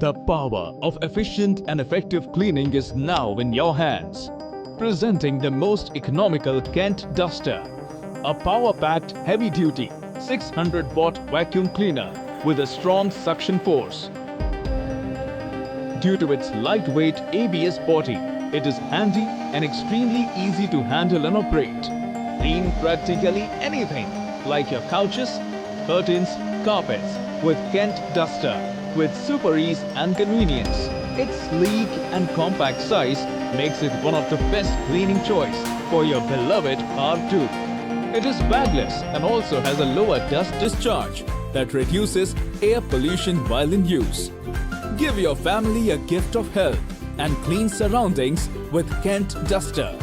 The power of efficient and effective cleaning is now in your hands. Presenting the most economical Kent Duster, a power-packed heavy-duty 600-watt vacuum cleaner with a strong suction force. Due to its lightweight ABS body, it is handy and extremely easy to handle and operate. Clean practically anything like your couches, curtains, carpets with Kent Duster with super ease and convenience. Its sleek and compact size makes it one of the best cleaning choice for your beloved R2. It is bagless and also has a lower dust discharge that reduces air pollution while in use. Give your family a gift of health and clean surroundings with Kent Duster.